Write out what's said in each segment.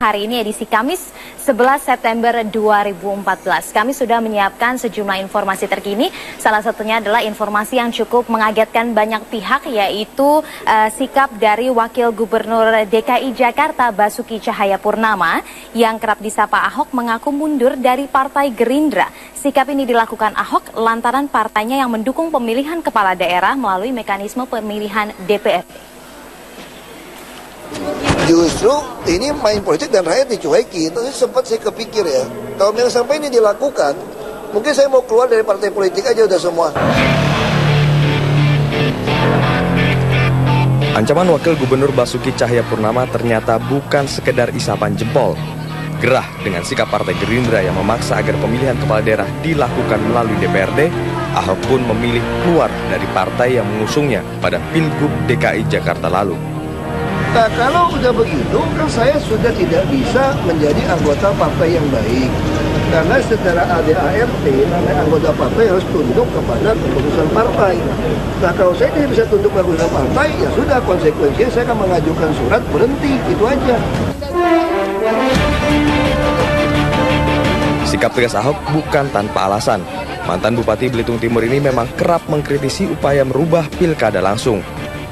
Hari ini edisi Kamis 11 September 2014. Kami sudah menyiapkan sejumlah informasi terkini. Salah satunya adalah informasi yang cukup mengagetkan banyak pihak, yaitu sikap dari Wakil Gubernur DKI Jakarta Basuki Cahayapurnama yang kerap disapa Ahok mengaku mundur dari Partai Gerindra. Sikap ini dilakukan Ahok lantaran partainya yang mendukung pemilihan kepala daerah melalui mekanisme pemilihan DPRD. Justru ini main politik dan rakyat dicuekin. Sempat saya kepikir ya, kalau yang sampai ini dilakukan, mungkin saya mau keluar dari partai politik aja udah semua. Ancaman Wakil Gubernur Basuki Cahayapurnama ternyata bukan sekedar isapan jempol. Gerah dengan sikap Partai Gerindra yang memaksa agar pemilihan kepala daerah dilakukan melalui DPRD, Ahok pun memilih keluar dari partai yang mengusungnya pada Pilgub DKI Jakarta lalu. Nah, kalau udah begitu, kan saya sudah tidak bisa menjadi anggota partai yang baik. Karena secara ADART, anggota partai harus tunduk kepada keputusan partai. Nah, kalau saya tidak bisa tunduk kepada keputusan partai, ya sudah, konsekuensinya saya akan mengajukan surat berhenti, itu aja. Sikap tegas Ahok bukan tanpa alasan. Mantan Bupati Belitung Timur ini memang kerap mengkritisi upaya merubah pilkada langsung.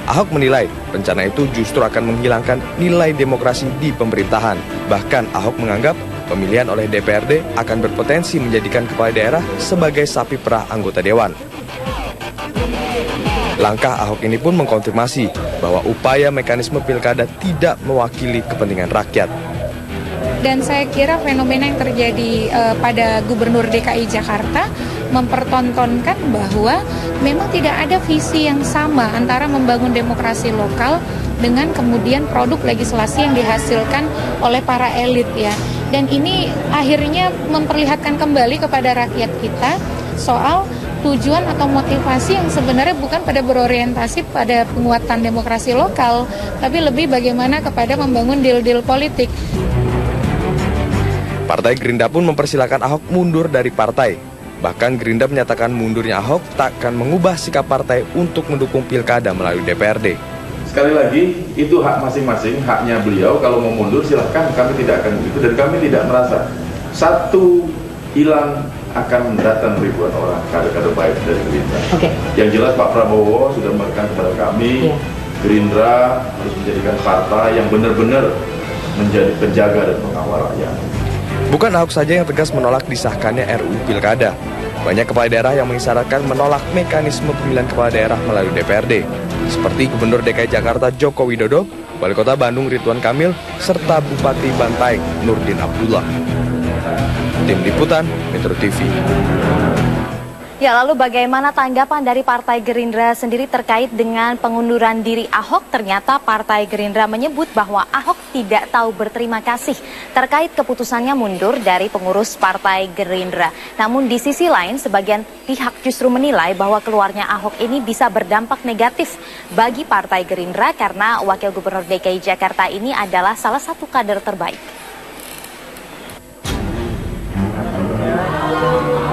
Ahok menilai rencana itu justru akan menghilangkan nilai demokrasi di pemerintahan. Bahkan Ahok menganggap pemilihan oleh DPRD akan berpotensi menjadikan kepala daerah sebagai sapi perah anggota dewan. Langkah Ahok ini pun mengkonfirmasi bahwa upaya mekanisme pilkada tidak mewakili kepentingan rakyat. Dan saya kira fenomena yang terjadi pada Gubernur DKI Jakarta mempertontonkan bahwa memang tidak ada visi yang sama antara membangun demokrasi lokal dengan kemudian produk legislasi yang dihasilkan oleh para elit ya. Dan ini akhirnya memperlihatkan kembali kepada rakyat kita soal tujuan atau motivasi yang sebenarnya bukan pada berorientasi pada penguatan demokrasi lokal, tapi lebih bagaimana kepada membangun deal-deal politik. Partai Gerindra pun mempersilahkan Ahok mundur dari partai. Bahkan Gerindra menyatakan mundurnya Ahok takkan mengubah sikap partai untuk mendukung pilkada melalui DPRD. Sekali lagi, itu hak masing-masing, haknya beliau. Kalau mau mundur silahkan, kami tidak akan begitu. Dan kami tidak merasa satu hilang akan mendatang ribuan orang kader-kader baik dari Gerindra. Yang jelas Pak Prabowo sudah memberikan kepada kami, Gerindra harus menjadikan partai yang benar-benar menjadi penjaga dan pengawal rakyat. Bukan Ahok saja yang tegas menolak disahkannya RUU Pilkada. Banyak kepala daerah yang mengisyaratkan menolak mekanisme pemilihan kepala daerah melalui DPRD. Seperti Gubernur DKI Jakarta Joko Widodo, Wali Kota Bandung Ridwan Kamil, serta Bupati Bantaeng Nurdin Abdullah. Tim Liputan, Metro TV. Ya, lalu bagaimana tanggapan dari Partai Gerindra sendiri terkait dengan pengunduran diri Ahok? Ternyata Partai Gerindra menyebut bahwa Ahok tidak tahu berterima kasih terkait keputusannya mundur dari pengurus Partai Gerindra. Namun di sisi lain, sebagian pihak justru menilai bahwa keluarnya Ahok ini bisa berdampak negatif bagi Partai Gerindra karena Wakil Gubernur DKI Jakarta ini adalah salah satu kader terbaik.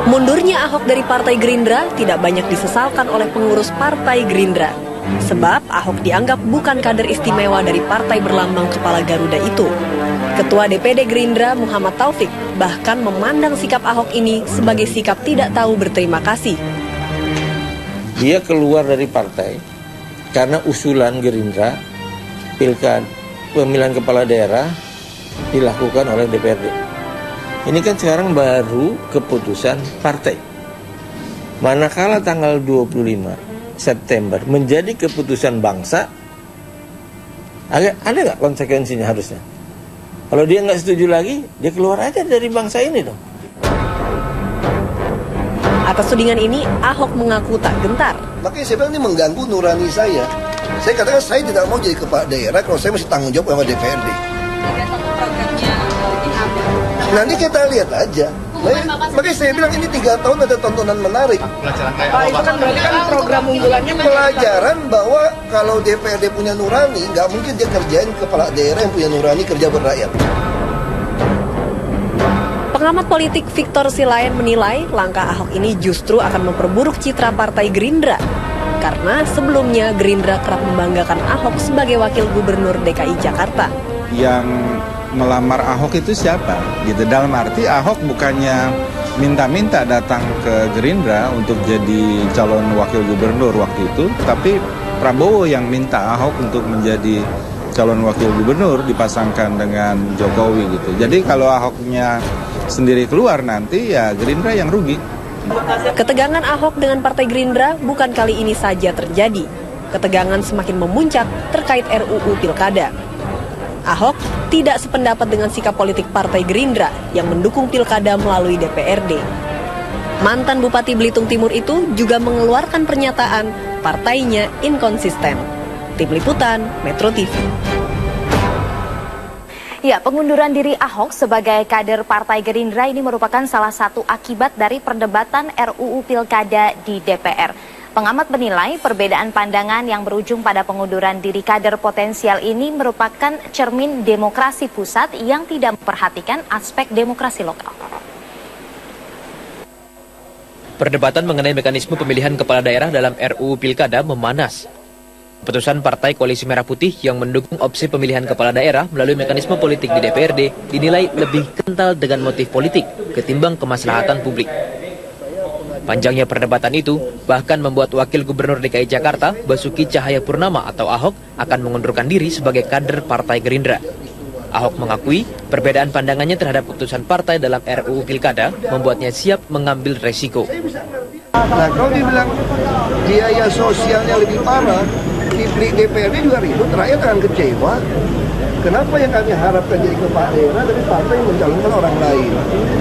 Mundurnya Ahok dari Partai Gerindra tidak banyak disesalkan oleh pengurus Partai Gerindra. Sebab Ahok dianggap bukan kader istimewa dari partai berlambang kepala Garuda itu. Ketua DPD Gerindra Muhammad Taufik bahkan memandang sikap Ahok ini sebagai sikap tidak tahu berterima kasih. Dia keluar dari partai karena usulan Gerindra pemilihan kepala daerah dilakukan oleh DPRD. Ini kan sekarang baru keputusan partai. Manakala tanggal 25 September menjadi keputusan bangsa, ada nggak konsekuensinya harusnya? Kalau dia nggak setuju lagi, dia keluar aja dari bangsa ini dong. Atas tudingan ini, Ahok mengaku tak gentar. Makanya saya bilang ini mengganggu nurani saya. Saya katakan saya tidak mau jadi kepala daerah kalau saya masih tanggung jawab sama DPRD. Nanti kita lihat aja. Makanya saya bilang ini 3 tahun ada tontonan menarik. Pak, itu kan berarti kan program unggulannya pelajaran bahwa kalau DPRD punya nurani, nggak mungkin dia kerjain kepala daerah yang punya nurani kerja berakyat. Pengamat politik Victor Silayan menilai langkah Ahok ini justru akan memperburuk citra Partai Gerindra. Karena sebelumnya Gerindra kerap membanggakan Ahok sebagai wakil gubernur DKI Jakarta. Yang melamar Ahok itu siapa? Gitu. Dalam arti Ahok bukannya minta-minta datang ke Gerindra untuk jadi calon wakil gubernur waktu itu, tapi Prabowo yang minta Ahok untuk menjadi calon wakil gubernur dipasangkan dengan Jokowi gitu. Jadi kalau Ahoknya sendiri keluar nanti ya Gerindra yang rugi. Ketegangan Ahok dengan Partai Gerindra bukan kali ini saja terjadi. Ketegangan semakin memuncak terkait RUU Pilkada. Ahok tidak sependapat dengan sikap politik Partai Gerindra yang mendukung Pilkada melalui DPRD. Mantan Bupati Belitung Timur itu juga mengeluarkan pernyataan partainya inkonsisten. Tim Liputan, Metro TV. Ya, pengunduran diri Ahok sebagai kader Partai Gerindra ini merupakan salah satu akibat dari perdebatan RUU Pilkada di DPR. Pengamat menilai perbedaan pandangan yang berujung pada pengunduran diri kader potensial ini merupakan cermin demokrasi pusat yang tidak memperhatikan aspek demokrasi lokal. Perdebatan mengenai mekanisme pemilihan kepala daerah dalam RUU Pilkada memanas. Keputusan Partai Koalisi Merah Putih yang mendukung opsi pemilihan kepala daerah melalui mekanisme politik di DPRD dinilai lebih kental dengan motif politik ketimbang kemaslahatan publik. Panjangnya perdebatan itu bahkan membuat Wakil Gubernur DKI Jakarta, Basuki Cahayapurnama atau Ahok, akan mengundurkan diri sebagai kader Partai Gerindra. Ahok mengakui perbedaan pandangannya terhadap putusan partai dalam RUU Pilkada membuatnya siap mengambil resiko. Nah, kalau dibilang biaya sosialnya lebih parah, di DPRD juga ribut, rakyat akan kecewa. Kenapa yang kami harapkan jadi kepala daerah dari partai yang mencalonkan orang lain?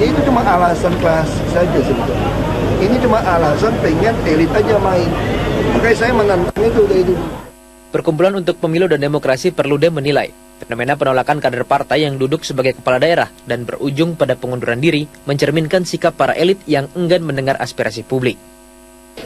Itu cuma alasan klasik saja sebetulnya. Ini cuma alasan pengen elit aja main. Makanya saya menantang itu dari dulu. Perkumpulan untuk Pemilu dan Demokrasi Perludem menilai fenomena penolakan kader partai yang duduk sebagai kepala daerah dan berujung pada pengunduran diri mencerminkan sikap para elit yang enggan mendengar aspirasi publik.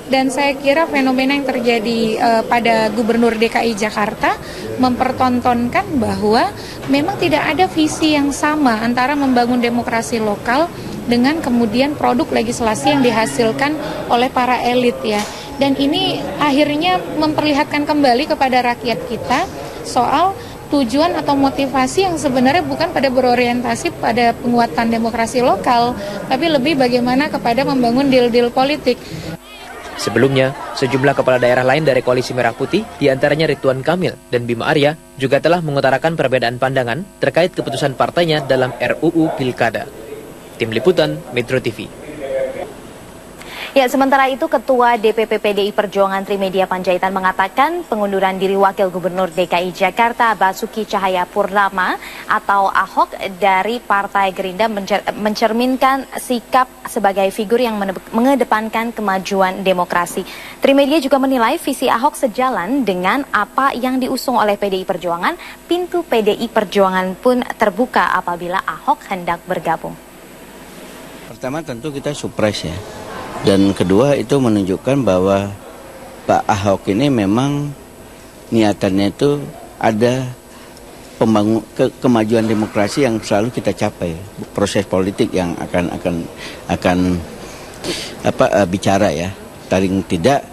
Dan saya kira fenomena yang terjadi pada Gubernur DKI Jakarta mempertontonkan bahwa memang tidak ada visi yang sama antara membangun demokrasi lokal dengan kemudian produk legislasi yang dihasilkan oleh para elit ya. Dan ini akhirnya memperlihatkan kembali kepada rakyat kita soal tujuan atau motivasi yang sebenarnya bukan pada berorientasi pada penguatan demokrasi lokal, tapi lebih bagaimana kepada membangun deal-deal politik. Sebelumnya, sejumlah kepala daerah lain dari Koalisi Merah Putih, diantaranya Ridwan Kamil dan Bima Arya, juga telah mengutarakan perbedaan pandangan terkait keputusan partainya dalam RUU Pilkada. Tim Liputan, Metro TV. Ya, sementara itu Ketua DPP PDI Perjuangan Trimedia Panjaitan mengatakan pengunduran diri Wakil Gubernur DKI Jakarta Basuki Cahayapurnama atau Ahok dari Partai Gerindra mencerminkan sikap sebagai figur yang mengedepankan kemajuan demokrasi. Trimedia juga menilai visi Ahok sejalan dengan apa yang diusung oleh PDI Perjuangan. Pintu PDI Perjuangan pun terbuka apabila Ahok hendak bergabung. Pertama tentu kita surprise ya. Dan kedua itu menunjukkan bahwa Pak Ahok ini memang niatannya itu ada kemajuan demokrasi yang selalu kita capai. Proses politik yang akan bicara ya. Paling tidak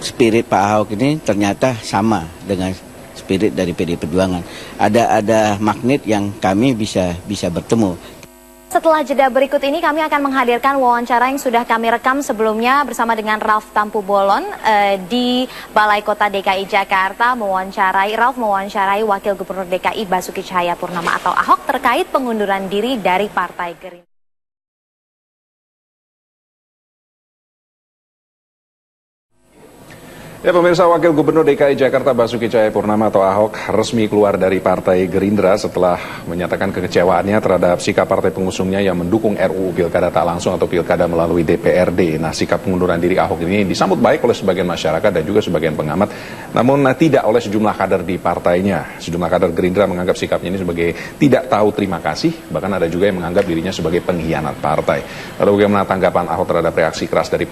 spirit Pak Ahok ini ternyata sama dengan spirit dari PDI Perjuangan. Ada magnet yang kami bisa bertemu. Setelah jeda berikut ini kami akan menghadirkan wawancara yang sudah kami rekam sebelumnya bersama dengan Ralph Tampu Bolon di Balai Kota DKI Jakarta. Ralph mewawancarai Wakil Gubernur DKI Basuki Cahayapurnama atau Ahok terkait pengunduran diri dari Partai Gerindra. Ya, pemirsa, Wakil Gubernur DKI Jakarta Basuki Cahayapurnama atau Ahok resmi keluar dari Partai Gerindra setelah menyatakan kekecewaannya terhadap sikap partai pengusungnya yang mendukung RUU Pilkada tak langsung atau Pilkada melalui DPRD. Nah, sikap pengunduran diri Ahok ini disambut baik oleh sebagian masyarakat dan juga sebagian pengamat, namun tidak oleh sejumlah kader di partainya. Sejumlah kader Gerindra menganggap sikapnya ini sebagai tidak tahu terima kasih, bahkan ada juga yang menganggap dirinya sebagai pengkhianat partai. Lalu bagaimana tanggapan Ahok terhadap reaksi keras dari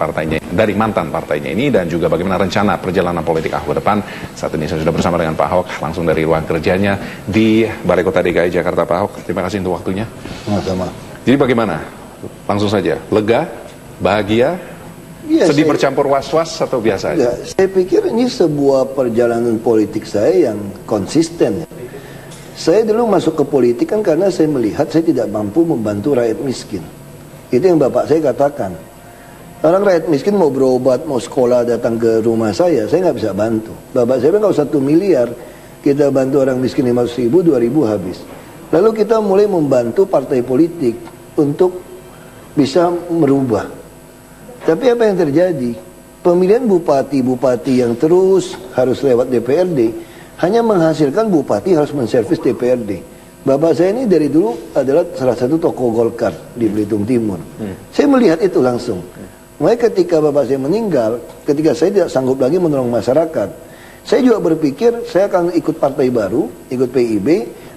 mantan partainya ini, dan juga bagaimana rencana perjalanan politik Ahok ke depan? Saat ini saya sudah bersama dengan Pak Ahok langsung dari ruang kerjanya di Balai Kota DKI Jakarta. Pak Ahok, terima kasih untuk waktunya. Jadi bagaimana? Langsung saja, lega, bahagia, ya, sedih bercampur was-was atau biasa aja? Saya pikir ini sebuah perjalanan politik saya yang konsisten. Saya dulu masuk ke politik kan karena saya melihat saya tidak mampu membantu rakyat miskin. Itu yang bapak saya katakan. Orang rakyat miskin mau berobat, mau sekolah, datang ke rumah saya nggak bisa bantu. Bapak saya bilang kalau 1 miliar kita bantu orang miskin 500 ribu, 2 ribu habis. Lalu kita mulai membantu partai politik untuk bisa merubah. Tapi apa yang terjadi? Pemilihan bupati-bupati yang terus harus lewat DPRD hanya menghasilkan bupati harus menservis DPRD. Bapak saya ini dari dulu adalah salah satu tokoh Golkar di Belitung Timur. Saya melihat itu langsung. Makanya ketika bapak saya meninggal, ketika saya tidak sanggup lagi menolong masyarakat, saya juga berpikir saya akan ikut partai baru, ikut PIB,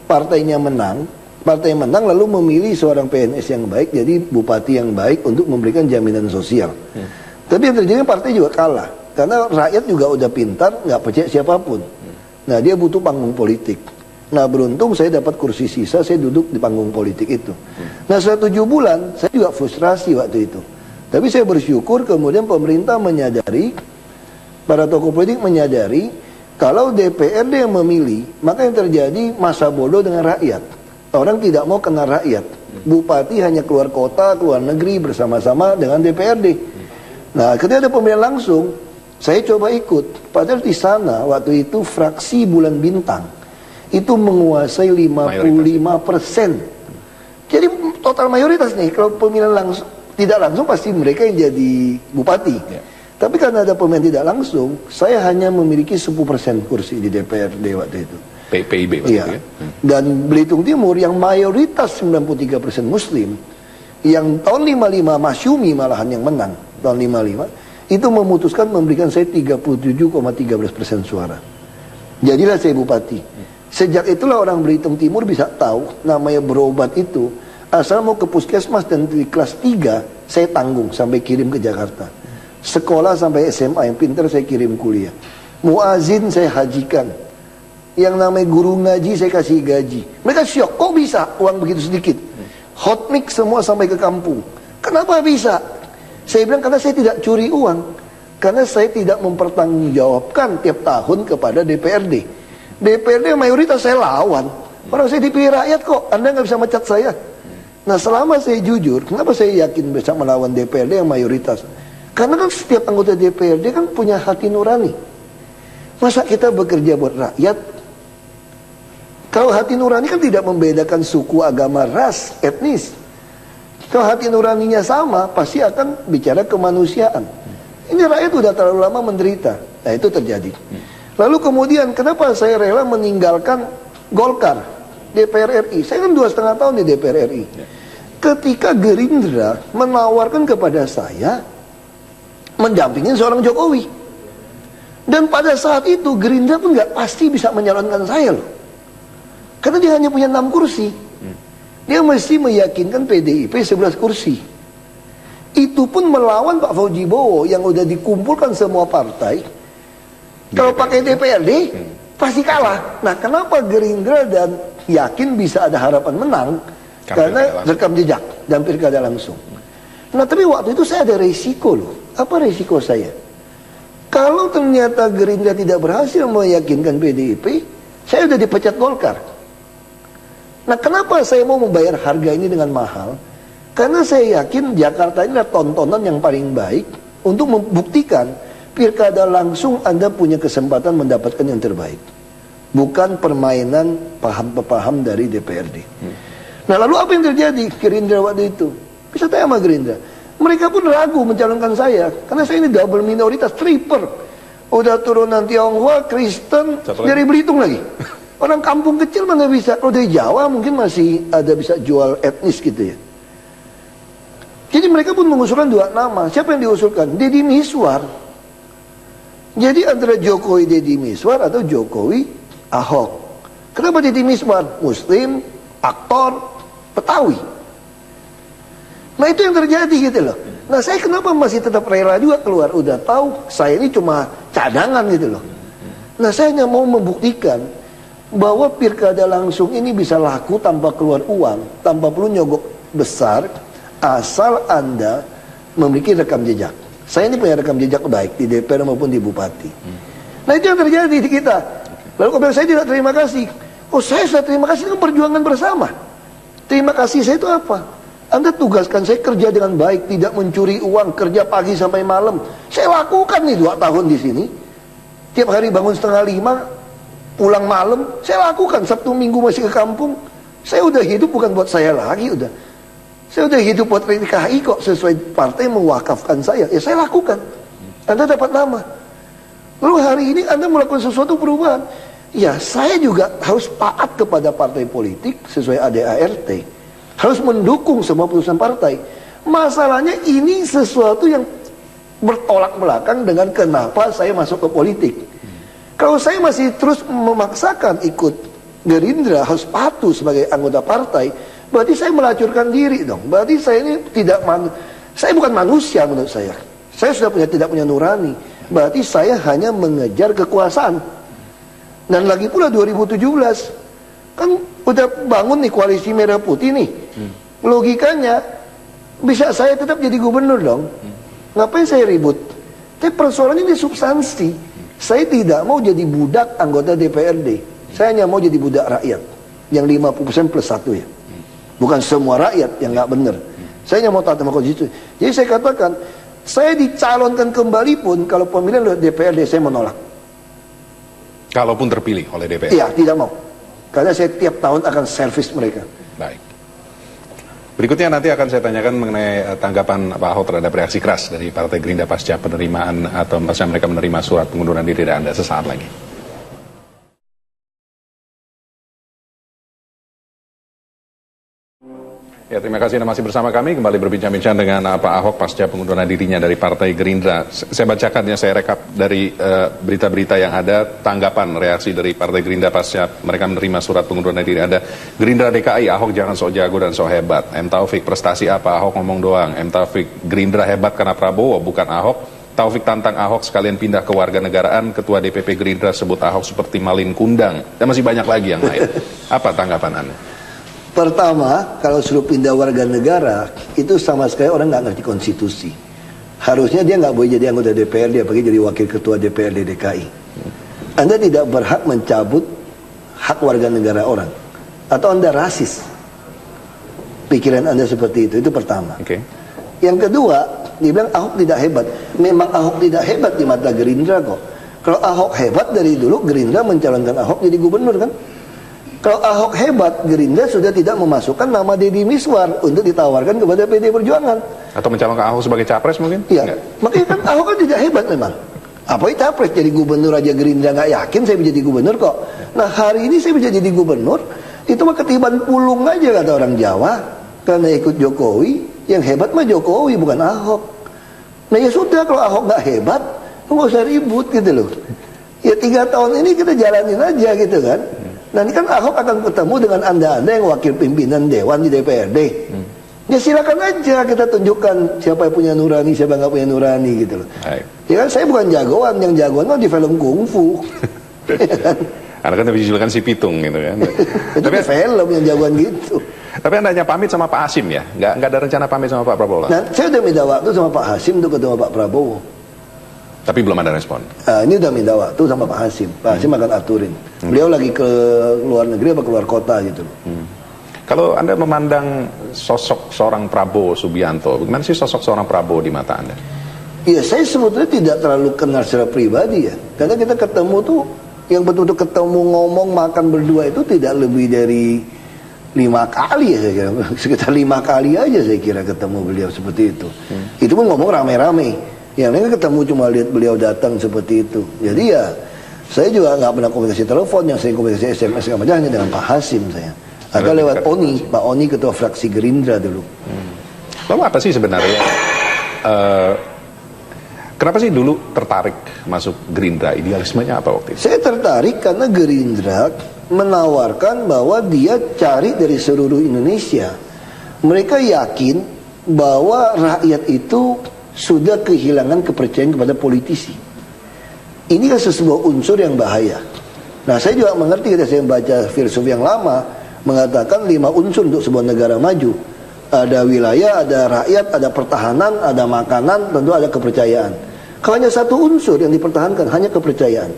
partainya menang, partai menang lalu memilih seorang PNS yang baik jadi bupati yang baik untuk memberikan jaminan sosial. Tapi yang terjadi partai juga kalah karena rakyat juga udah pintar, nggak percaya siapapun. Nah dia butuh panggung politik. Nah beruntung saya dapat kursi sisa, saya duduk di panggung politik itu. Nah setelah 7 bulan saya juga frustrasi waktu itu. Tapi saya bersyukur kemudian pemerintah menyadari, para tokoh politik menyadari kalau DPRD yang memilih, maka yang terjadi masa bodoh dengan rakyat. Orang tidak mau kenal rakyat. Bupati hanya keluar kota, keluar negeri bersama-sama dengan DPRD. Nah ketika ada pemilihan langsung, saya coba ikut. Padahal di sana waktu itu fraksi Bulan Bintang itu menguasai 55%. Jadi total mayoritas nih. Kalau pemilihan langsung, tidak langsung pasti mereka yang jadi bupati. Tapi karena ada pemilihan tidak langsung, saya hanya memiliki 10% kursi di DPRD waktu itu. PIB iya. Ya? Dan Belitung Timur yang mayoritas 93% Muslim, yang tahun 55 Masyumi malahan yang menang tahun 55, itu memutuskan memberikan saya 37,13% suara. Jadilah saya bupati. Sejak itulah orang Belitung Timur bisa tahu namanya berobat itu. Asal mau ke puskesmas dan di kelas 3 saya tanggung sampai kirim ke Jakarta. Sekolah sampai SMA yang pintar saya kirim kuliah. Muazin saya hajikan. Yang namanya guru ngaji saya kasih gaji. Mereka syok, kok bisa uang begitu sedikit? Hot mix semua sampai ke kampung. Kenapa bisa? Saya bilang karena saya tidak curi uang. Karena saya tidak mempertanggungjawabkan tiap tahun kepada DPRD. DPRD mayoritas saya lawan. Orang saya dipilih rakyat kok, Anda nggak bisa mecat saya. Nah selama saya jujur, kenapa saya yakin bisa melawan DPRD yang mayoritas? Karena kan setiap anggota DPRD kan punya hati nurani. Masa kita bekerja buat rakyat? Kalau hati nurani kan tidak membedakan suku, agama, ras, etnis. Kalau hati nuraninya sama, pasti akan bicara kemanusiaan. Ini rakyat udah terlalu lama menderita. Nah itu terjadi. Lalu kemudian kenapa saya rela meninggalkan Golkar, DPR RI? Saya kan 2,5 tahun di DPR RI. Ketika Gerindra menawarkan kepada saya mendampingin seorang Jokowi. Dan pada saat itu Gerindra pun nggak pasti bisa menyalonkan saya loh. Karena dia hanya punya 6 kursi. Dia mesti meyakinkan PDIP 11 kursi. Itu pun melawan Pak Fauji Bowo yang udah dikumpulkan semua partai. Kalau pakai DPRD pasti kalah. Nah kenapa Gerindra dan yakin bisa ada harapan menang? Karena rekam jejak dan pilkada langsung. Nah tapi waktu itu saya ada resiko loh. Apa resiko saya? Kalau ternyata Gerindra tidak berhasil meyakinkan PDIP, saya udah dipecat Golkar. Nah kenapa saya mau membayar harga ini dengan mahal? Karena saya yakin Jakarta ini adalah tontonan yang paling baik untuk membuktikan pilkada langsung Anda punya kesempatan mendapatkan yang terbaik. Bukan permainan paham-paham dari DPRD. Nah lalu apa yang terjadi Gerindra waktu itu? Bisa tanya sama Gerindra. Mereka pun ragu mencalonkan saya. Karena saya ini double minoritas, triper. Udah turunan Tionghoa, Kristen, dari Belitung lagi. Orang kampung kecil mana bisa. Kalau dari Jawa mungkin masih ada bisa jual etnis gitu ya. Jadi mereka pun mengusulkan 2 nama. Siapa yang diusulkan? Deddy Miswar. Jadi antara Jokowi Deddy Miswar atau Jokowi Ahok. Kenapa Deddy Miswar? Muslim, aktor, Betawi. Nah itu yang terjadi gitu loh. Nah saya kenapa masih tetap rela juga keluar. Udah tahu saya ini cuma cadangan gitu loh. Nah saya hanya mau membuktikan bahwa pilkada langsung ini bisa laku tanpa keluar uang, tanpa perlu nyogok besar, asal Anda memiliki rekam jejak. Saya ini punya rekam jejak baik di DPR maupun di bupati. Nah itu yang terjadi di kita. Lalu kalau saya tidak terima kasih, Oh, saya sudah terima kasih dengan perjuangan bersama. Terima kasih saya itu apa? Anda tugaskan saya kerja dengan baik, tidak mencuri uang, kerja pagi sampai malam. Saya lakukan nih 2 tahun di sini. Tiap hari bangun 4:30, pulang malam. Saya lakukan, Sabtu Minggu masih ke kampung. Saya udah hidup bukan buat saya lagi, udah. Saya udah hidup buat PKI kok, sesuai partai mewakafkan saya. Ya saya lakukan. Anda dapat nama. Lalu hari ini Anda melakukan sesuatu perubahan. Ya saya juga harus taat kepada partai politik sesuai ADART. Harus mendukung semua putusan partai. Masalahnya ini sesuatu yang bertolak belakang dengan kenapa saya masuk ke politik. Kalau saya masih terus memaksakan ikut Gerindra, harus patuh sebagai anggota partai, berarti saya melacurkan diri dong. Berarti saya ini saya bukan manusia menurut saya. Saya sudah tidak punya nurani. Berarti saya hanya mengejar kekuasaan. Dan lagi pula 2017 kan udah bangun nih koalisi merah putih nih. Logikanya bisa saya tetap jadi gubernur dong. Ngapain saya ribut? Tapi persoalannya di substansi. Saya tidak mau jadi budak anggota DPRD. Saya hanya mau jadi budak rakyat. Yang 50% plus 1 ya. Bukan semua rakyat yang nggak benar. Saya hanya mau taat sama konstitusi. Jadi saya katakan, saya dicalonkan kembali pun kalau pemilihan oleh DPRD saya menolak. Kalaupun terpilih oleh DPR? Iya, tidak mau. Karena saya tiap tahun akan servis mereka. Baik. Berikutnya nanti akan saya tanyakan mengenai tanggapan Pak Ahok terhadap reaksi keras dari Partai Gerindra pasca penerimaan atau pasca mereka menerima surat pengunduran diri dari Anda sesaat lagi. Ya, terima kasih Anda masih bersama kami kembali berbincang-bincang dengan Pak Ahok pasca pengunduran dirinya dari Partai Gerindra. Saya bacakan ya, saya rekap dari berita-berita yang ada, tanggapan reaksi dari Partai Gerindra pasca mereka menerima surat pengunduran diri. Ada Gerindra DKI, Ahok jangan sok jago dan sok hebat. M. Taufik, prestasi apa? Ahok ngomong doang. M. Taufik, Gerindra hebat karena Prabowo bukan Ahok. Taufik tantang Ahok sekalian pindah ke warga negaraan. Ketua DPP Gerindra sebut Ahok seperti malin kundang. Dan masih banyak lagi yang lain. Apa tanggapan Anda? Pertama, kalau suruh pindah warga negara, itu sama sekali orang nggak ngerti konstitusi. Harusnya dia nggak boleh jadi anggota DPRD, apalagi jadi wakil ketua DPRD DKI. Anda tidak berhak mencabut hak warga negara orang. Atau Anda rasis. Pikiran Anda seperti itu pertama. Okay. Yang kedua, dibilang Ahok tidak hebat. Memang Ahok tidak hebat di mata Gerindra kok. Kalau Ahok hebat dari dulu, Gerindra mencalonkan Ahok jadi gubernur kan? Kalau Ahok hebat, Gerindra sudah tidak memasukkan nama Deddy Miswar untuk ditawarkan kepada PD Perjuangan. Atau mencalonkan Ahok sebagai capres mungkin? Iya. Makanya kan Ahok kan tidak hebat memang. Apalagi capres jadi gubernur aja Gerindra nggak yakin saya bisa jadi gubernur kok. Nah hari ini saya bisa jadi gubernur, itu mah ketiban pulung aja kata orang Jawa. Karena ikut Jokowi, yang hebat mah Jokowi bukan Ahok. Nah ya sudah, kalau Ahok nggak hebat, nggak usah ribut gitu loh. Ya 3 tahun ini kita jalanin aja gitu kan. Nanti kan Ahok akan ketemu dengan anda-anda yang wakil pimpinan Dewan di DPRD. Ya silakan aja kita tunjukkan siapa yang punya nurani, siapa yang nggak punya nurani gitu loh. Ya kan saya bukan jagoan, yang jagoan mah di film kungfu. Karena kan dijulukan si Pitung gitu kan. Itu tapi film yang jagoan gitu. Tapi Anda hanya pamit sama Pak Hasim ya? Nggak ada rencana pamit sama Pak Prabowo? Nah, saya udah minta waktu sama Pak Hasim untuk ketemu Pak Prabowo. Tapi belum ada respon? Ini udah minta waktu sama Pak Hasim. Pak Hasim akan aturin. Beliau lagi ke luar negeri apa keluar kota gitu. Kalau Anda memandang sosok seorang Prabowo Subianto, bagaimana sih sosok seorang Prabowo di mata Anda? Iya, saya sebetulnya tidak terlalu kenal secara pribadi ya. Karena kita ketemu tuh, yang betul-betul ketemu ngomong makan berdua itu tidak lebih dari 5 kali ya saya kira. Sekitar 5 kali aja saya kira ketemu beliau seperti itu. Itu pun ngomong rame-rame. Yang lain ketemu cuma lihat beliau datang seperti itu. Jadi ya, saya juga nggak pernah komunikasi telepon, yang sering komunikasi SMS hanya dengan Pak Hasim saya. Atau lewat Oni, Pak Oni ketua fraksi Gerindra dulu. Lalu apa sih sebenarnya? Kenapa sih dulu tertarik masuk Gerindra? Idealismenya apa waktu itu? Saya tertarik karena Gerindra menawarkan bahwa dia cari dari seluruh Indonesia. Mereka yakin bahwa rakyat itu sudah kehilangan kepercayaan kepada politisi. Ini kan sebuah unsur yang bahaya. Nah saya juga mengerti ketika saya membaca filsuf yang lama, mengatakan 5 unsur untuk sebuah negara maju. Ada wilayah, ada rakyat, ada pertahanan, ada makanan, tentu ada kepercayaan. Kalau hanya 1 unsur yang dipertahankan, hanya kepercayaan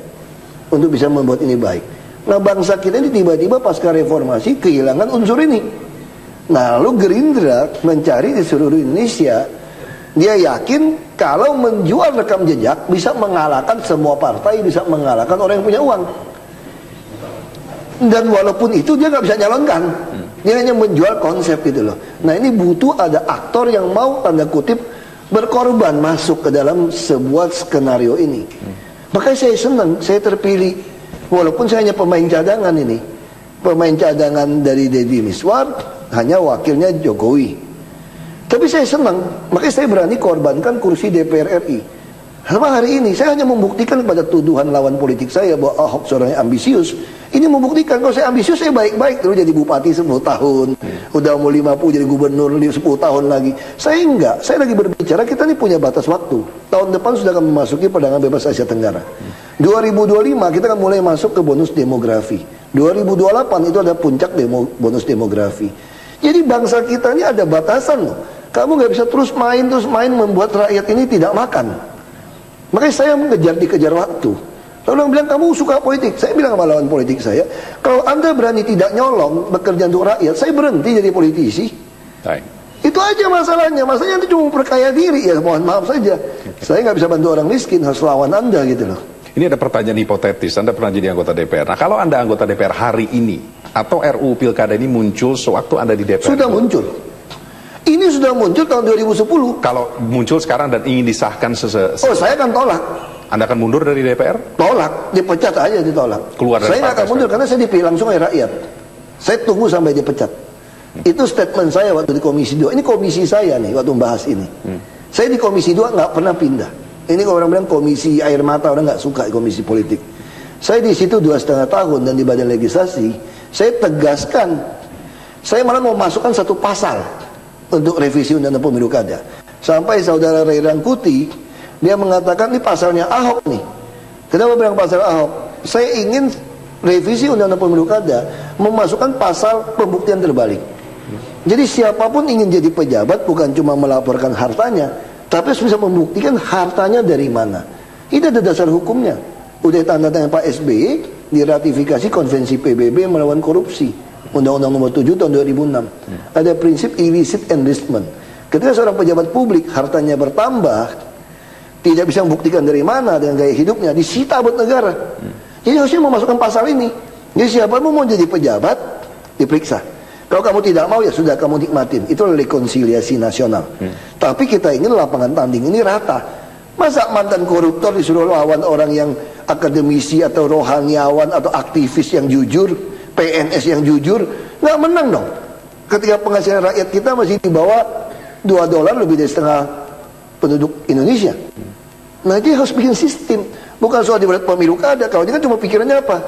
untuk bisa membuat ini baik. Nah bangsa kita ini tiba-tiba pasca reformasi kehilangan unsur ini. Nah lalu Gerindra mencari di seluruh Indonesia, dia yakin kalau menjual rekam jejak bisa mengalahkan semua partai, bisa mengalahkan orang yang punya uang. Dan walaupun itu dia nggak bisa nyalonkan, dia hanya menjual konsep gitu loh. Nah ini butuh ada aktor yang mau tanda kutip berkorban masuk ke dalam sebuah skenario ini. Makanya saya senang, saya terpilih walaupun saya hanya pemain cadangan ini, pemain cadangan dari Deddy Miswar, hanya wakilnya Jokowi. Tapi saya senang, makanya saya berani korbankan kursi DPR RI. Sama hari ini saya hanya membuktikan kepada tuduhan lawan politik saya bahwa Ahok seorang yang ambisius. Ini membuktikan kalau saya ambisius, saya baik-baik dulu jadi bupati 10 tahun, udah mau 50 jadi gubernur 10 tahun lagi. Saya enggak, saya lagi berbicara kita ini punya batas waktu. Tahun depan sudah akan memasuki perdagangan bebas Asia Tenggara. 2025 kita akan mulai masuk ke bonus demografi. 2028 itu ada puncak bonus demografi. Jadi bangsa kita ini ada batasan loh. Kamu nggak bisa terus main membuat rakyat ini tidak makan. Makanya saya dikejar waktu. Lalu orang bilang kamu suka politik. Saya bilang sama lawan politik saya, kalau Anda berani tidak nyolong bekerja untuk rakyat, saya berhenti jadi politisi. Baik. Itu aja masalahnya. Masalahnya nanti cuma perkaya diri, ya mohon maaf saja. Saya nggak bisa bantu orang miskin, harus lawan Anda gitu loh. Ini ada pertanyaan hipotetis, Anda pernah jadi anggota DPR. Nah kalau Anda anggota DPR hari ini, atau RUU Pilkada ini muncul sewaktu Anda di DPR? Sudah muncul. Ini sudah muncul tahun 2010. Kalau muncul sekarang dan ingin disahkan oh saya akan tolak. Anda akan mundur dari DPR? Tolak, dipecat aja ditolak. Keluar dari saya nggak akan mundur karena saya dipilih langsung oleh rakyat. Saya tunggu sampai dipecat. Itu statement saya waktu di Komisi 2. Ini komisi saya nih waktu membahas ini. Saya di Komisi 2 nggak pernah pindah. Ini kalau orang bilang komisi air mata, orang nggak suka komisi politik. Saya di situ 2,5 tahun dan di Badan Legislasi, saya tegaskan, saya malah mau masukkan satu pasal untuk revisi Undang-Undang Pemilu Kada. Sampai saudara Ray Rangkuti, dia mengatakan ini pasalnya Ahok nih. Kenapa bilang pasal Ahok? Saya ingin revisi Undang-Undang Pemilu Kada memasukkan pasal pembuktian terbalik. Jadi siapapun ingin jadi pejabat bukan cuma melaporkan hartanya, tapi harus bisa membuktikan hartanya dari mana. Itu ada dasar hukumnya. Udah tanda tangan Pak SBY diratifikasi konvensi PBB melawan korupsi. Undang-Undang nomor 7 tahun 2006. Ada prinsip illicit enrichment. Ketika seorang pejabat publik hartanya bertambah, tidak bisa membuktikan dari mana dengan gaya hidupnya, disita buat negara. Jadi harusnya memasukkan pasal ini. Jadi siapapun mau jadi pejabat, diperiksa. Kalau kamu tidak mau, ya sudah kamu nikmatin. Itu rekonsiliasi nasional. Tapi kita ingin lapangan tanding ini rata. Masa mantan koruptor disuruh lawan orang yang akademisi atau rohaniawan atau aktivis yang jujur, PNS yang jujur, nggak menang dong. Ketika penghasilan rakyat kita masih di bawah $2 lebih dari setengah penduduk Indonesia. Nah dia harus bikin sistem. Bukan soal dibuat pemilu kada. Kalau dia kan cuma pikirannya apa?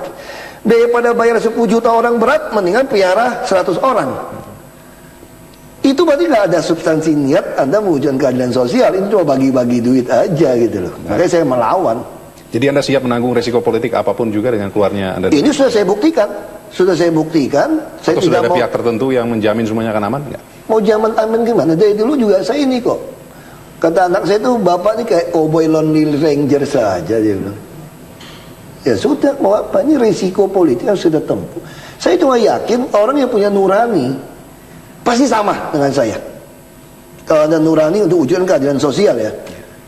Daripada bayar 10 juta orang berat, mendingan piara 100 orang. Itu berarti nggak ada substansi niat Anda mewujudkan keadilan sosial. Ini cuma bagi-bagi duit aja gitu loh. Makanya saya melawan. Jadi Anda siap menanggung resiko politik apapun juga dengan keluarnya Anda? Ini sudah saya buktikan. Sudah saya buktikan. Saya atau sudah ada mau, pihak tertentu yang menjamin semuanya akan aman nggak? Mau jaman aman gimana? Dari dulu juga saya ini kok. Kata anak saya tuh, bapak ini kayak cowboy lonely ranger saja, dia bilang. Ya sudah, mau apa? Ini resiko politik yang sudah tempuh. Saya cuma yakin orang yang punya nurani pasti sama dengan saya. Kalau ada nurani untuk wujudkan keadilan sosial ya.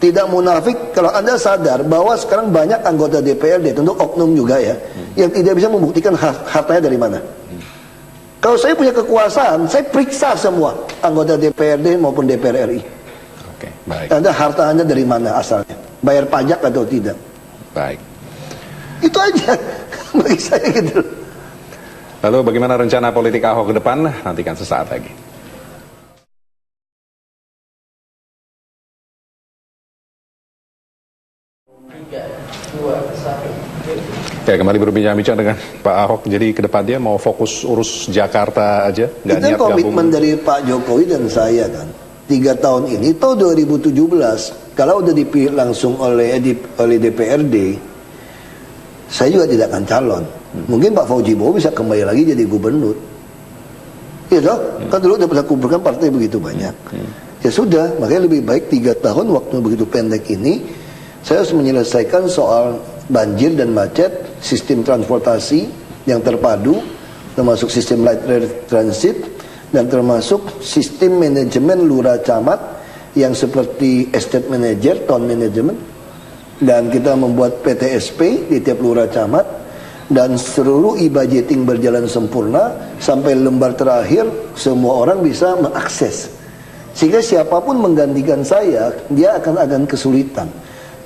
Tidak munafik kalau Anda sadar bahwa sekarang banyak anggota DPRD, tentu oknum juga ya, yang tidak bisa membuktikan hartanya dari mana. Kalau saya punya kekuasaan, saya periksa semua anggota DPRD maupun DPR RI. Oke, baik. Anda harta Anda dari mana asalnya? Bayar pajak atau tidak? Baik. Itu aja bagi saya gitu. Lalu bagaimana rencana politik Ahok ke depan? Nantikan sesaat lagi. Oke, kembali berbincang-bincang dengan Pak Ahok. Jadi ke depannya mau fokus urus Jakarta aja? Nggak itu niat komitmen gabung dari Pak Jokowi dan saya kan. 3 tahun ini, tahun 2017, kalau udah dipilih langsung oleh DPRD, saya juga tidak akan calon. Mungkin Pak Fauji Bowo bisa kembali lagi jadi gubernur. Ya toh, kan dulu udah pernah kumpulkan partai begitu banyak. Ya sudah, makanya lebih baik 3 tahun waktu begitu pendek ini, saya harus menyelesaikan soal banjir dan macet, sistem transportasi, yang terpadu, termasuk sistem light rail transit, dan termasuk sistem manajemen lurah camat yang seperti estate manager, town management, dan kita membuat PTSP di tiap lurah camat, dan seluruh e-budgeting berjalan sempurna sampai lembar terakhir semua orang bisa mengakses, sehingga siapapun menggantikan saya dia akan kesulitan.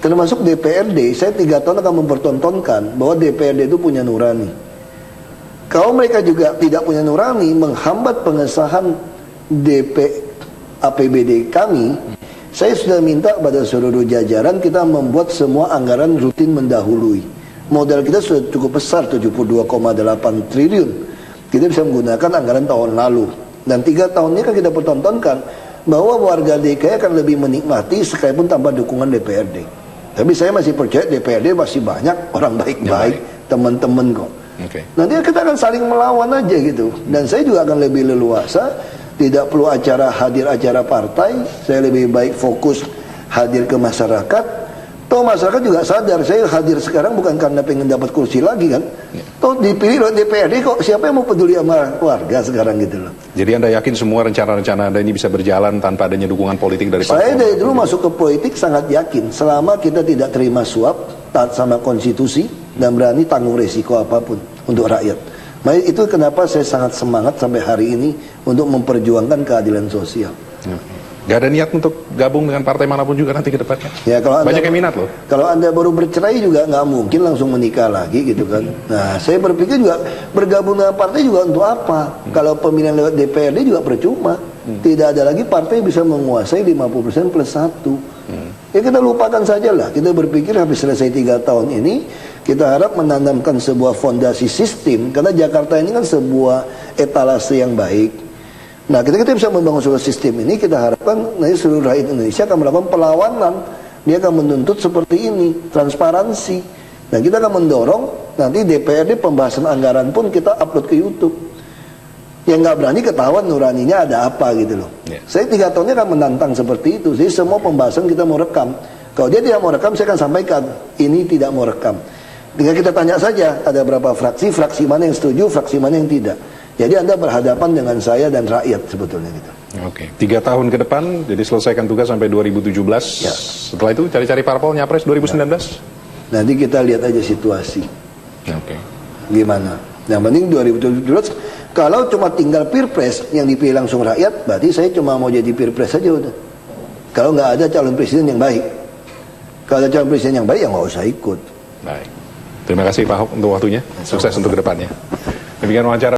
Termasuk DPRD, saya 3 tahun akan mempertontonkan bahwa DPRD itu punya nurani. Kalau mereka juga tidak punya nurani, menghambat pengesahan APBD kami, saya sudah minta pada seluruh jajaran kita membuat semua anggaran rutin mendahului. Modal kita sudah cukup besar, 72,8 triliun. Kita bisa menggunakan anggaran tahun lalu. Dan 3 tahun ini kan kita pertontonkan bahwa warga DKI akan lebih menikmati sekalipun tanpa dukungan DPRD. Tapi saya masih percaya DPRD masih banyak orang baik-baik, teman-teman kok. Nanti kita akan saling melawan aja gitu. Dan saya juga akan lebih leluasa, tidak perlu hadir acara partai, saya lebih baik fokus hadir ke masyarakat. Toh masyarakat juga sadar, saya hadir sekarang bukan karena pengen dapat kursi lagi kan. Toh dipilih oleh DPRD kok, siapa yang mau peduli sama warga sekarang gitu loh. Jadi Anda yakin semua rencana-rencana Anda ini bisa berjalan tanpa adanya dukungan politik dari partai? Saya dari dulu masuk ke politik sangat yakin, selama kita tidak terima suap, taat sama konstitusi, dan berani tanggung resiko apapun untuk rakyat. Makanya itu kenapa saya sangat semangat sampai hari ini untuk memperjuangkan keadilan sosial. Gak ada niat untuk gabung dengan partai manapun juga nanti ke depannya? Ya, kalau banyak yang minat loh. Kalau Anda baru bercerai juga nggak mungkin langsung menikah lagi gitu kan. Nah, saya berpikir juga bergabung dengan partai juga untuk apa? Kalau pemilihan lewat DPRD juga percuma. Tidak ada lagi partai bisa menguasai 50% plus 1. Ya kita lupakan sajalah. Kita berpikir habis selesai 3 tahun ini, kita harap menanamkan sebuah fondasi sistem. Karena Jakarta ini kan sebuah etalase yang baik. Nah, ketika kita bisa membangun sebuah sistem ini, kita harapkan nanti seluruh rakyat Indonesia akan melakukan perlawanan. Dia akan menuntut seperti ini, transparansi. Dan kita akan mendorong nanti DPRD pembahasan anggaran pun kita upload ke YouTube. Yang nggak berani ketahuan nuraninya ada apa gitu loh. Saya 3 tahunnya akan menantang seperti itu. Jadi semua pembahasan kita mau rekam. Kalau dia tidak mau rekam, saya akan sampaikan ini tidak mau rekam. Tinggal kita tanya saja, ada berapa fraksi mana yang setuju, fraksi mana yang tidak. Jadi Anda berhadapan dengan saya dan rakyat sebetulnya gitu. Oke, 3 tahun ke depan, jadi selesaikan tugas sampai 2017. Ya. Setelah itu cari-cari parpol nyapres 2019. Nanti kita lihat aja situasi. Oke. Gimana? Yang penting 2017. Kalau cuma tinggal Pilpres yang dipilih langsung rakyat, berarti saya cuma mau jadi Pilpres saja udah. Kalau nggak ada calon presiden yang baik. Kalau ada calon presiden yang baik, ya nggak usah ikut. Baik. Terima kasih Pak Ahok untuk waktunya. Sukses untuk kedepannya. Demikian wawancara.